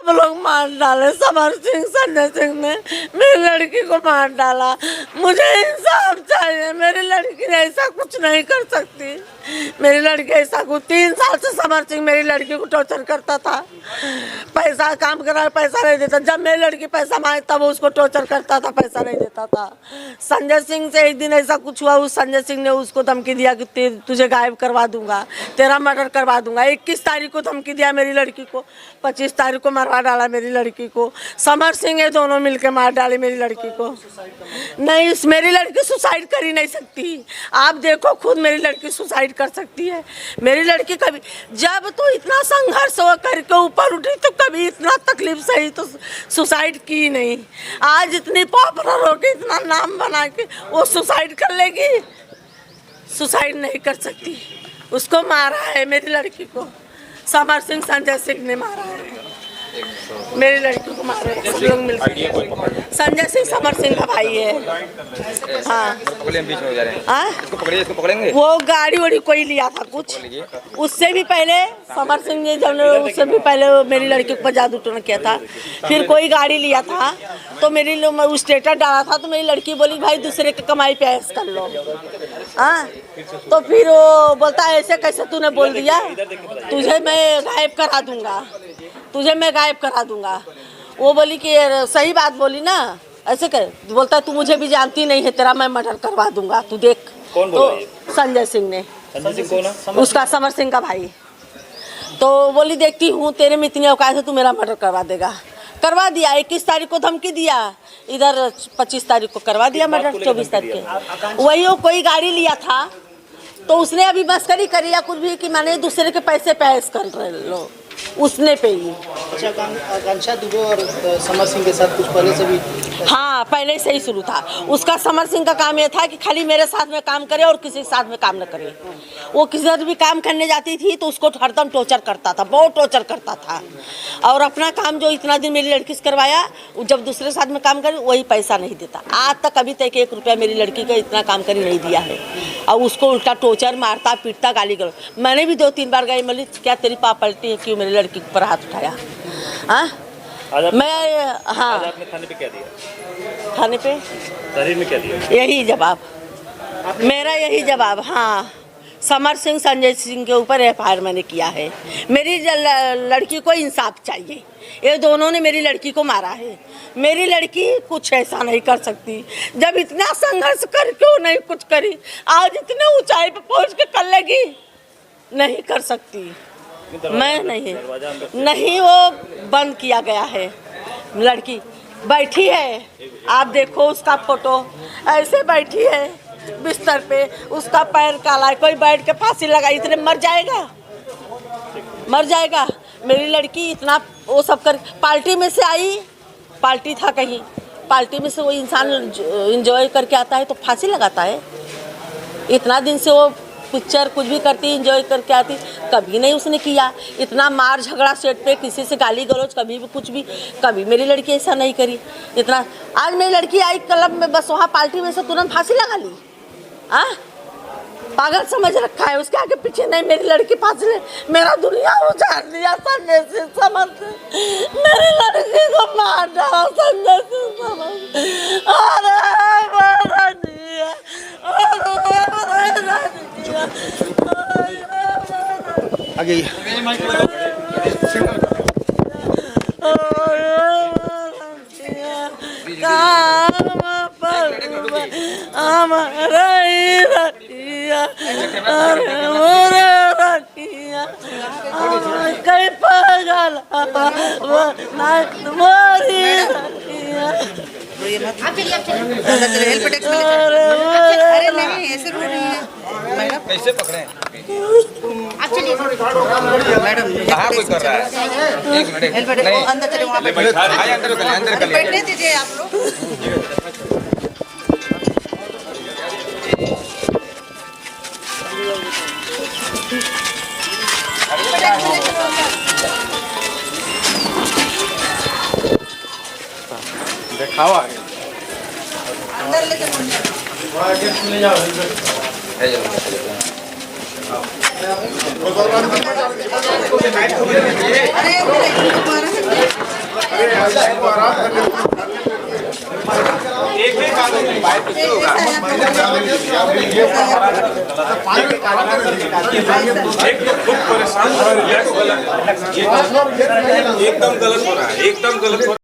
वो लोग मार डाले। समर सिंह, संजय सिंह ने मेरी लड़की को मार डाला। मुझे इंसाफ चाहिए। मेरी लड़की ऐसा कुछ नहीं कर सकती। मेरी लड़की ऐसा कुछ 3 साल से समर सिंह मेरी लड़की को टॉर्चर करता था। पैसा काम करा, पैसा नहीं देता। जब मेरी लड़की पैसा मांगी तब उसको टॉर्चर करता था, पैसा नहीं देता था। संजय सिंह से एक दिन ऐसा कुछ हुआ, उस संजय सिंह ने उसको धमकी दिया कि तुझे गायब करवा दूंगा, तेरा मर्डर करवा दूंगा। 21 तारीख को धमकी दिया मेरी लड़की को, 25 तारीख को मरवा डाला मेरी लड़की को। समर सिंह ये दोनों मिलकर मार डाले मेरी लड़की को। नहीं, मेरी लड़की सुसाइड कर ही नहीं सकती। आप देखो खुद, मेरी लड़की सुसाइड कर सकती है। मेरी लड़की कभी, जब तो इतना संघर्ष हो करके ऊपर उठी तो कभी इतना तकलीफ सही तो सुसाइड की नहीं। आज इतनी पॉपुलर हो के, इतना नाम बना के वो सुसाइड कर लेगी? सुसाइड नहीं कर सकती। उसको मारा है मेरी लड़की को, समर सिंह, संजय सिंह ने मारा है मेरी लड़की को। मारा है सब लोग मिलकर। संजय सिंह समर सिंह का भाई है। हाँ, वो गाड़ी वाड़ी कोई लिया था कुछ, उससे भी पहले समर सिंह ने, जब उससे भी पहले मेरी लड़की को जादू टोना किया था। फिर कोई गाड़ी लिया था तो मेरी स्टेटस डाला था तो मेरी लड़की बोली भाई दूसरे की कमाई पे ऐश कर लो। हाँ, तो फिर वो बोलता है ऐसे कैसे तूने बोल दिया, तुझे मैं गायब करा दूंगा, तुझे मैं गायब करा दूंगा। वो बोली कि सही बात बोली ना, ऐसे कर। बोलता है तू मुझे भी जानती नहीं है, तेरा मैं मर्डर करवा दूंगा, तू देख। कौन तो संजय सिंह ने, संजय सिंह कौन है? उसका समर सिंह का भाई। तो बोली देखती हूँ तेरे में इतनी औकात है, तू मेरा मर्डर करवा देगा। करवा दिया। 21 तारीख को धमकी दिया, इधर 25 तारीख को करवा दिया मर्डर। 24 तारीख के वही वो कोई गाड़ी लिया था तो उसने अभी मस्करी करी या कुछ भी कि मैंने दूसरे के पैसे पे ऐश कर रहे लो, उसने पे ही। आकांक्षा दुबे और समर सिंह के साथ कुछ पहले से भी? हाँ, पहले से ही शुरू था उसका। समर सिंह का काम यह था कि खाली मेरे साथ में काम करे और किसी के साथ में काम न करे। वो किसी भी काम करने जाती थी तो उसको हरदम टॉर्चर करता था, बहुत टॉर्चर करता था। और अपना काम जो इतना दिन मेरी लड़की से करवाया, जब दूसरे साथ में काम करे वही पैसा नहीं देता। आज तक अभी तक 1 रुपया मेरी लड़की का इतना काम कर नहीं दिया है। और उसको उल्टा टॉर्चर, मारता पीटता, गाली गलौज। मैंने भी 2-3 बार गई, बोली क्या तेरी पाप पलटी है, क्यों मेरी लड़की पर हाथ उठाया? हाँ, मैं, हाँ, आज आपने थाने पे क्या दिया? थाने पे तहरीर में क्या दिया? यही जवाब मेरा, यही जवाब। हाँ, समर सिंह, संजय सिंह के ऊपर FIR मैंने किया है। मेरी लड़की को इंसाफ चाहिए। ये दोनों ने मेरी लड़की को मारा है। मेरी लड़की कुछ ऐसा नहीं कर सकती। जब इतना संघर्ष करके वो नहीं कुछ करी, आज इतने ऊंचाई पे पहुंच के कर लेगी? नहीं कर सकती। मैं नहीं, वो बंद किया गया है। लड़की बैठी है, आप देखो उसका फोटो, ऐसे बैठी है बिस्तर पे, उसका पैर काला है। कोई बैठ के फांसी लगाई, इतने मर जाएगा, मर जाएगा। मेरी लड़की इतना वो सब कर, पार्टी में से आई, पार्टी था कहीं, पार्टी में से वो इंसान इंजॉय करके आता है तो फांसी लगाता है? इतना दिन से वो पिक्चर कुछ भी करती, इंजॉय करके आती, कभी नहीं उसने किया। इतना मार झगड़ा सेट पे, किसी से गाली गलौज, कभी भी कुछ भी, कभी मेरी लड़की ऐसा नहीं करी। इतना आज मेरी लड़की आई क्लब में, बस वहाँ पार्टी में से तुरंत फांसी लगा ली। हाँ, पागल समझ रखा है, उसके आगे पीछे नहीं। मेरी लड़की फांसी ले, मेरा दुनिया उजाड़ दिया संजय सिंह समझ, मेरी लड़की को मार डाला संजय सिंह समझ। आगे कई पागल अरे नहीं, ऐसे रो रही है मैडम। कैसे पकड़े? आप चलिए मैडम। कहाँ कोई कर रहा है? एक मिनट, नहीं अंदर चले, वहाँ पे अंदर कर बैठने दीजिए आप लोग। दिखावा अंदर लेके अरे एकदम गलत हो रहा है, एकदम गलत हो रहा है।